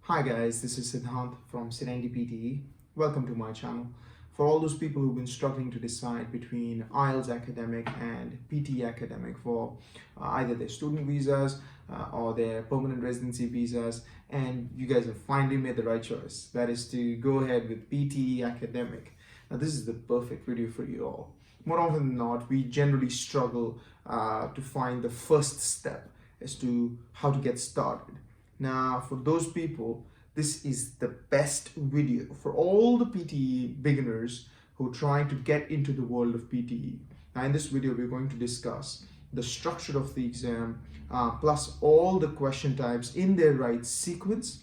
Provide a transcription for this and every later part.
Hi guys, this is Siddhant from Serendi-PTE. Welcome to my channel. For all those people who've been struggling to decide between IELTS Academic and PTE Academic for either their student visas or their permanent residency visas, and you guys have finally made the right choice. That is to go ahead with PTE Academic. Now this is the perfect video for you all. More often than not, we generally struggle to find the first step as to how to get started. Now, for those people, this is the best video for all the PTE beginners who are trying to get into the world of PTE. Now, in this video, we're going to discuss the structure of the exam, plus all the question types in their right sequence,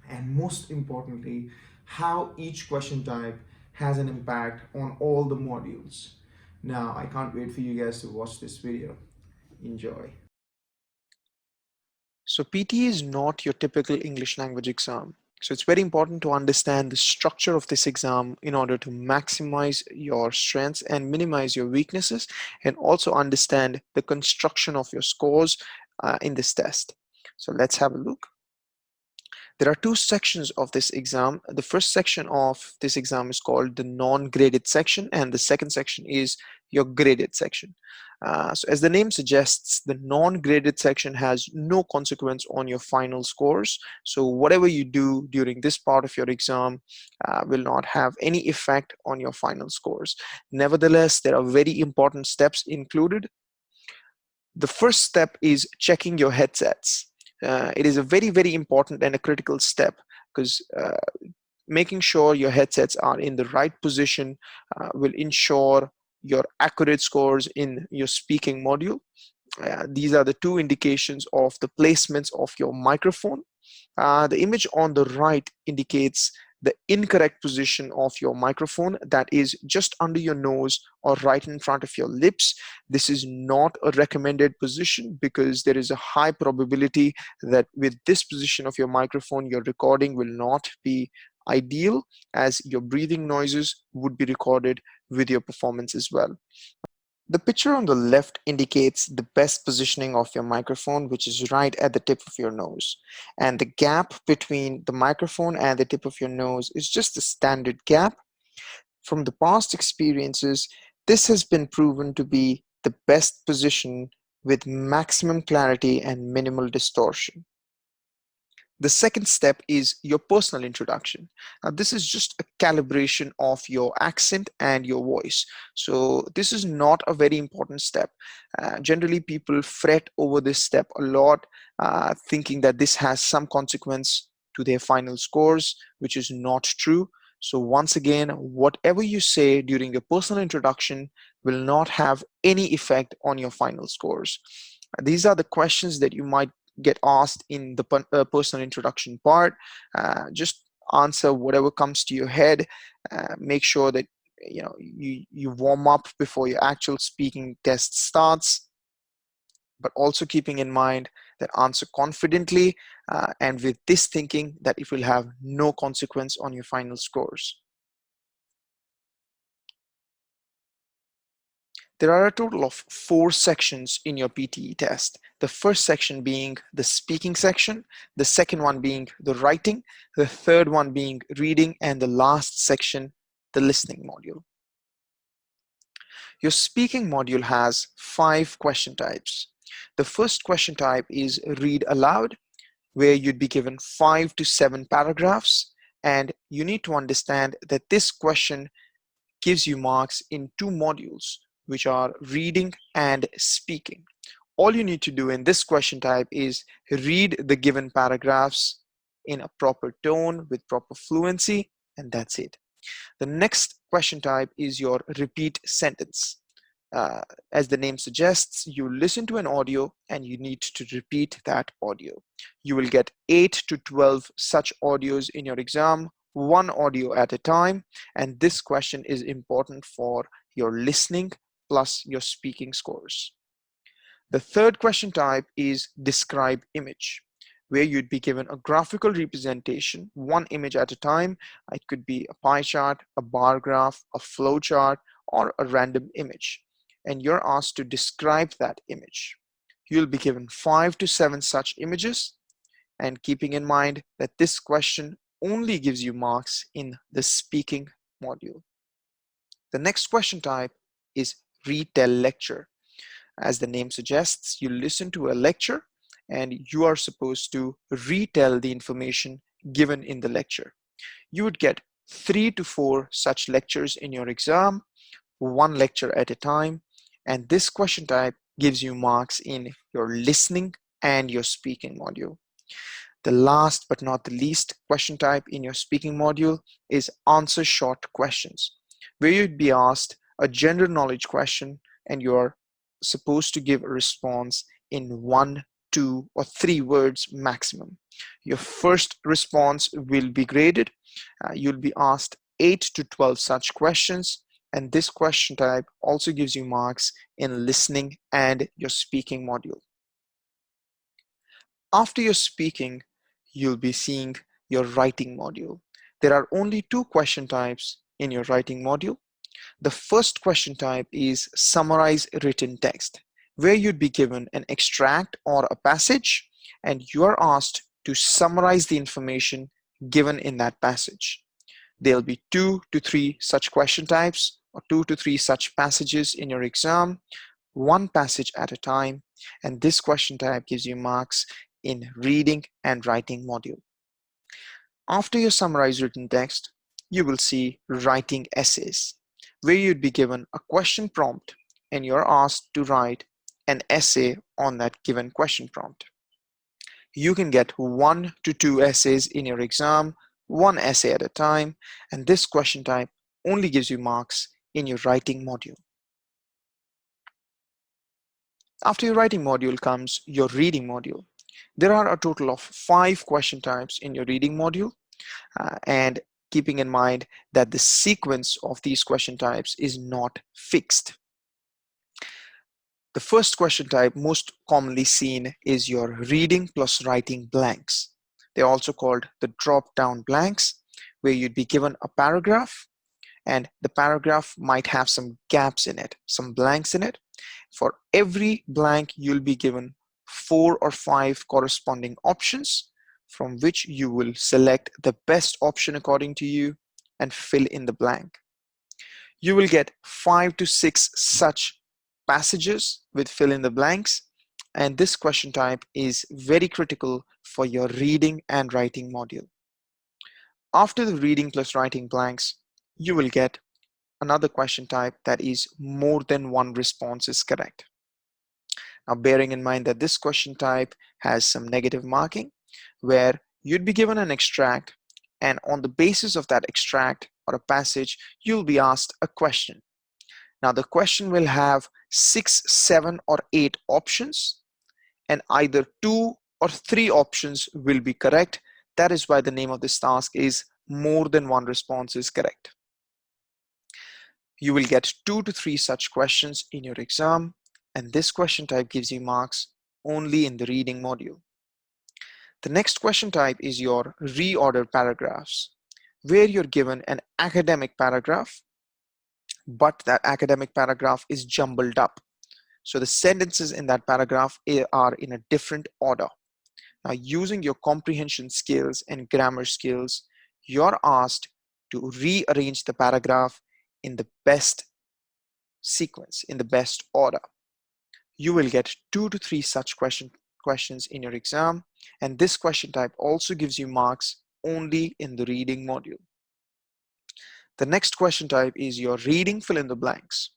and most importantly, how each question type has an impact on all the modules. Now, I can't wait for you guys to watch this video. Enjoy. So PTE is not your typical English language exam. So it's very important to understand the structure of this exam in order to maximize your strengths and minimize your weaknesses, and also understand the construction of your scores in this test. So let's have a look. There are two sections of this exam. The first section of this exam is called the non-graded section, and the second section is your graded section. So as the name suggests, the non-graded section has no consequence on your final scores. So whatever you do during this part of your exam will not have any effect on your final scores. Nevertheless, there are very important steps included. The first step is checking your headsets. It is a very important and a critical step, because making sure your headsets are in the right position will ensure your accurate scores in your speaking module. These are the two indications of the placements of your microphone. The image on the right indicates the incorrect position of your microphone, that is just under your nose or right in front of your lips. This is not a recommended position, because there is a high probability that with this position of your microphone, your recording will not be ideal, as your breathing noises would be recorded with your performance as well. The picture on the left indicates the best positioning of your microphone, which is right at the tip of your nose. And the gap between the microphone and the tip of your nose is just a standard gap. From the past experiences, this has been proven to be the best position with maximum clarity and minimal distortion. The second step is your personal introduction. Now, this is just a calibration of your accent and your voice. So this is not a very important step. Generally, people fret over this step a lot, thinking that this has some consequence to their final scores, which is not true. So once again, whatever you say during your personal introduction will not have any effect on your final scores. These are the questions that you might get asked in the personal introduction part. Just answer whatever comes to your head. Make sure that you warm up before your actual speaking test starts, but also keeping in mind that answer confidently and with this thinking that it will have no consequence on your final scores. There are a total of 4 sections in your PTE test. The first section being the speaking section, the second one being the writing, the third one being reading, and the last section, the listening module. Your speaking module has 5 question types. The first question type is read aloud, where you'd be given 5 to 7 paragraphs, and you need to understand that this question gives you marks in 2 modules, which are reading and speaking. All you need to do in this question type is read the given paragraphs in a proper tone with proper fluency, and that's it. The next question type is your repeat sentence. Uh, as the name suggests, you listen to an audio and you need to repeat that audio. You will get 8 to 12 such audios in your exam, one audio at a time, and this question is important for your listening plus your speaking scores. The third question type is describe image, where you'd be given a graphical representation, one image at a time. It could be a pie chart, a bar graph, a flow chart, or a random image. And you're asked to describe that image. You'll be given 5 to 7 such images. and keeping in mind that this question only gives you marks in the speaking module. The next question type is retell lecture. As the name suggests, you listen to a lecture and you are supposed to retell the information given in the lecture. You would get 3 to 4 such lectures in your exam, one lecture at a time, and this question type gives you marks in your listening and your speaking module. The last but not the least question type in your speaking module is answer short questions, where you'd be asked a general knowledge question and you're supposed to give a response in 1, 2, or 3 words maximum. Your first response will be graded. You'll be asked 8 to 12 such questions, and this question type also gives you marks in listening and your speaking module. After your speaking, you'll be seeing your writing module. There are only 2 question types in your writing module. The first question type is summarize written text, where you'd be given an extract or a passage, and you are asked to summarize the information given in that passage. There'll be 2 to 3 such question types or 2 to 3 such passages in your exam, one passage at a time, and this question type gives you marks in reading and writing module. After your summarized written text, you will see writing essays, where you'd be given a question prompt and you're asked to write an essay on that given question prompt. You can get 1 to 2 essays in your exam, one essay at a time, and this question type only gives you marks in your writing module. After your writing module comes your reading module. There are a total of 5 question types in your reading module, and keeping in mind that the sequence of these question types is not fixed. The first question type most commonly seen is your reading plus writing blanks. They're also called the drop-down blanks, where you'd be given a paragraph and the paragraph might have some gaps in it, some blanks in it. For every blank, you'll be given 4 or 5 corresponding options from which you will select the best option according to you and fill in the blank. You will get 5 to 6 such passages with fill in the blanks, and this question type is very critical for your reading and writing module. After the reading plus writing blanks, you will get another question type that is more than one response is correct. Now, bearing in mind that this question type has some negative marking, where you'd be given an extract, and on the basis of that extract or a passage, you'll be asked a question. Now, the question will have 6, 7, or 8 options, and either 2 or 3 options will be correct. That is why the name of this task is more than one response is correct. You will get 2 to 3 such questions in your exam, and this question type gives you marks only in the reading module. The next question type is your reordered paragraphs, where you're given an academic paragraph, but that academic paragraph is jumbled up. So the sentences in that paragraph are in a different order. Now, using your comprehension skills and grammar skills, you're asked to rearrange the paragraph in the best sequence, in the best order. You will get 2 to 3 such questions in your exam, and this question type also gives you marks only in the reading module. The next question type is your reading fill in the blanks.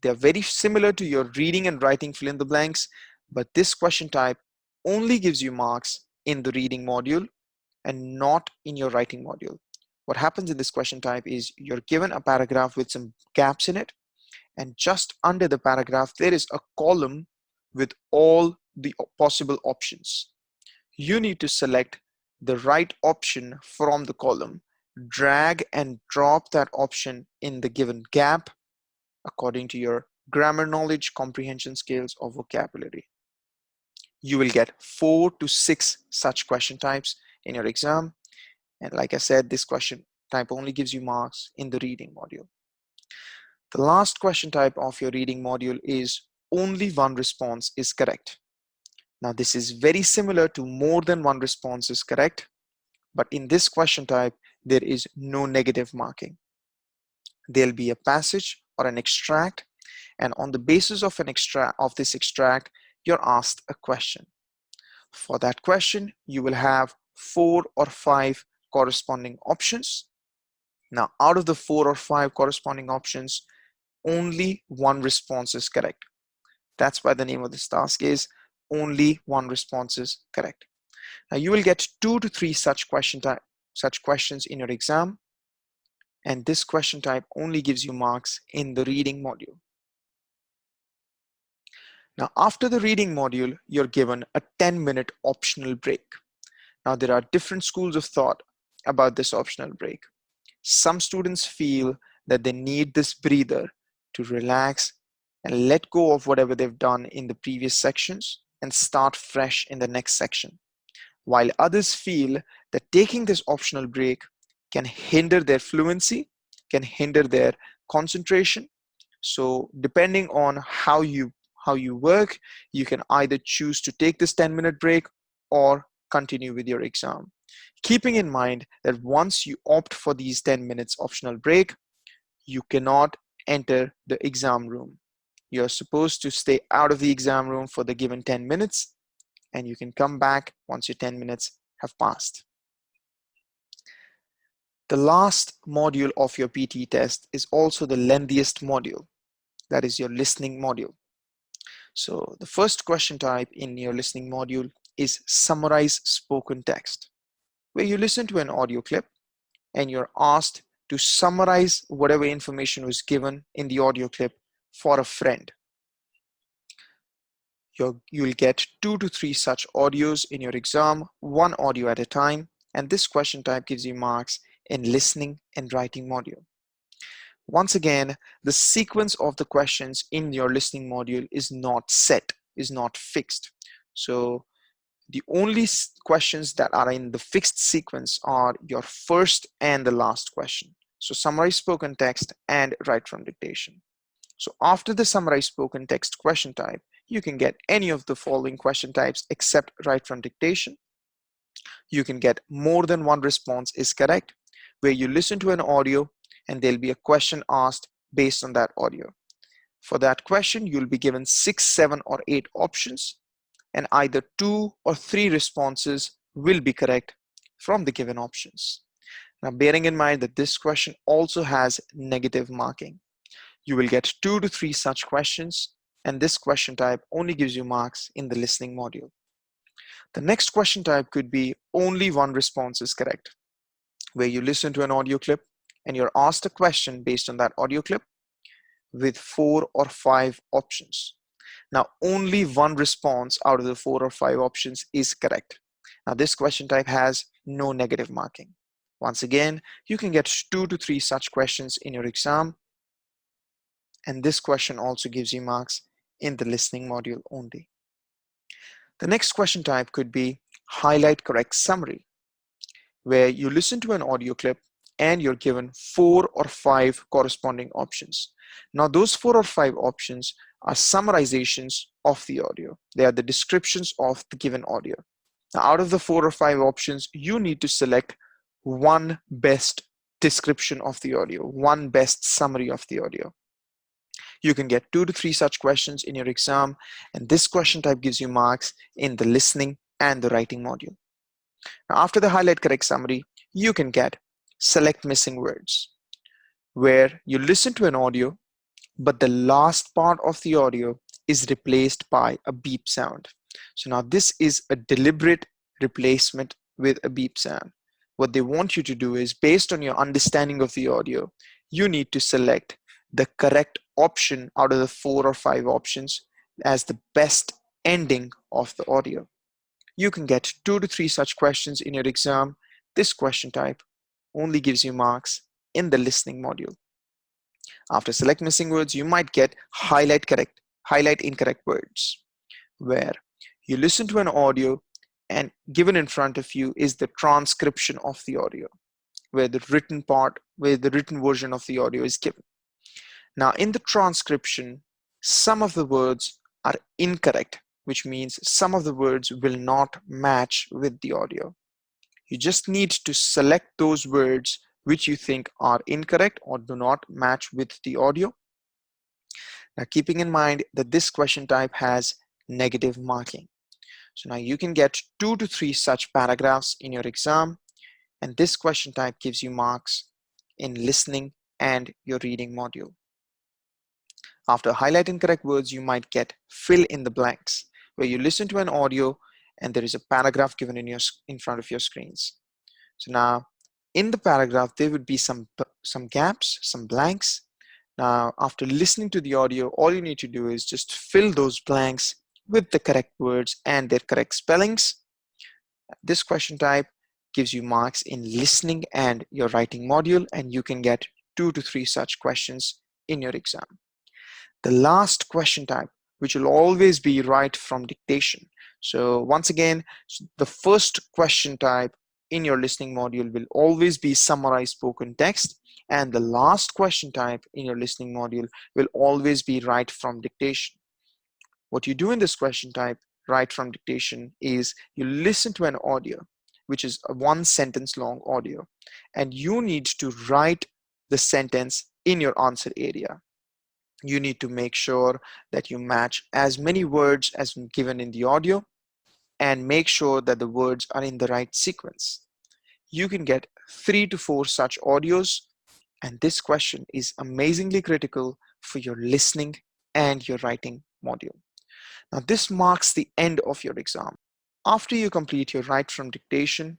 They are very similar to your reading and writing fill in the blanks, but this question type only gives you marks in the reading module and not in your writing module. What happens in this question type is you're given a paragraph with some gaps in it, and just under the paragraph there is a column with all the possible options. You need to select the right option from the column, drag and drop that option in the given gap according to your grammar knowledge, comprehension skills, or vocabulary. You will get 4 to 6 such question types in your exam, and like I said, this question type only gives you marks in the reading module. The last question type of your reading module is only one response is correct. Now this is very similar to more than one response is correct, but in this question type, there is no negative marking. There'll be a passage or an extract, and on the basis of this extract, you're asked a question. For that question, you will have 4 or 5 corresponding options. Now, out of the 4 or 5 corresponding options, only one response is correct. That's why the name of this task is only one response is correct. Now, you will get 2 to 3 such questions in your exam, and this question type only gives you marks in the reading module. Now, after the reading module, you're given a 10-minute optional break. Now, there are different schools of thought about this optional break. Some students feel that they need this breather to relax and let go of whatever they've done in the previous sections and start fresh in the next section, while others feel that taking this optional break can hinder their fluency, can hinder their concentration. So depending on how you work, you can either choose to take this 10-minute break or continue with your exam. Keeping in mind that once you opt for these 10 minutes optional break, you cannot enter the exam room. You're supposed to stay out of the exam room for the given 10 minutes, and you can come back once your 10 minutes have passed. The last module of your PTE test is also the lengthiest module. That is your listening module. So the first question type in your listening module is summarize spoken text, where you listen to an audio clip and you're asked to summarize whatever information was given in the audio clip for a friend. You'll get 2 to 3 such audios in your exam, one audio at a time, and this question type gives you marks in listening and writing module. Once again, the sequence of the questions in your listening module is not set, is not fixed. So the only questions that are in the fixed sequence are your first and the last question. So summarize spoken text and write from dictation. So after the summarize spoken text question type, you can get any of the following question types except write from dictation. You can get more than one response is correct, where you listen to an audio and there'll be a question asked based on that audio. For that question, you'll be given 6, 7, or 8 options, and either 2 or 3 responses will be correct from the given options. Now, bearing in mind that this question also has negative marking, you will get 2 to 3 such questions, and this question type only gives you marks in the listening module. The next question type could be only one response is correct, where you listen to an audio clip and you're asked a question based on that audio clip with 4 or 5 options. Now, only one response out of the 4 or 5 options is correct. Now, this question type has no negative marking. Once again, you can get 2 to 3 such questions in your exam, and this question also gives you marks in the listening module only. The next question type could be highlight correct summary, where you listen to an audio clip and you're given 4 or 5 corresponding options. Now, those 4 or 5 options are summarizations of the audio. They are the descriptions of the given audio. Now, out of the 4 or 5 options, you need to select one best description of the audio, one best summary of the audio. You can get 2 to 3 such questions in your exam, and this question type gives you marks in the listening and the writing module. Now, after the highlight correct summary, you can get select missing words, where you listen to an audio, but the last part of the audio is replaced by a beep sound. So now this is a deliberate replacement with a beep sound. What they want you to do is, based on your understanding of the audio, you need to select the correct option out of the 4 or 5 options as the best ending of the audio. You can get 2 to 3 such questions in your exam. This question type only gives you marks in the listening module. After select missing words, you might get highlight incorrect words, where you listen to an audio and given in front of you is the transcription of the audio, where the written version of the audio is given. Now, in the transcription, some of the words are incorrect which means some of the words will not match with the audio. You just need to select those words which you think are incorrect or do not match with the audio. Now, keeping in mind that this question type has negative marking. So now you can get 2 to 3 such paragraphs in your exam, and this question type gives you marks in listening and your reading module. After highlighting correct words, you might get fill in the blanks, where you listen to an audio and there is a paragraph given in front of your screens. So now in the paragraph, there would be some gaps, some blanks. Now, after listening to the audio, all you need to do is just fill those blanks with the correct words and their correct spellings. This question type gives you marks in listening and your writing module, and you can get 2 to 3 such questions in your exam. The last question type, which will always be write from dictation. So once again, the first question type in your listening module will always be summarized spoken text, and the last question type in your listening module will always be write from dictation. What you do in this question type, write from dictation, is you listen to an audio, which is a 1 sentence long audio, and you need to write the sentence in your answer area. You need to make sure that you match as many words as given in the audio and make sure that the words are in the right sequence. You can get 3 to 4 such audios, and this question is amazingly critical for your listening and your writing module. Now, this marks the end of your exam. After you complete your write from dictation,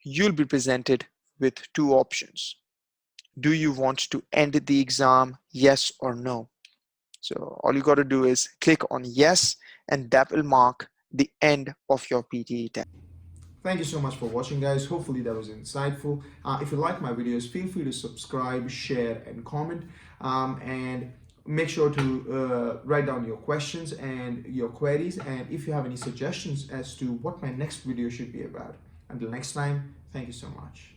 you'll be presented with 2 options. Do you want to end the exam, yes or no? So all you got to do is click on yes, and that will mark the end of your PTE test. Thank you so much for watching, guys. Hopefully that was insightful. If you like my videos, feel free to subscribe, share, and comment. And make sure to write down your questions and your queries. And if you have any suggestions as to what my next video should be about. Until next time, thank you so much.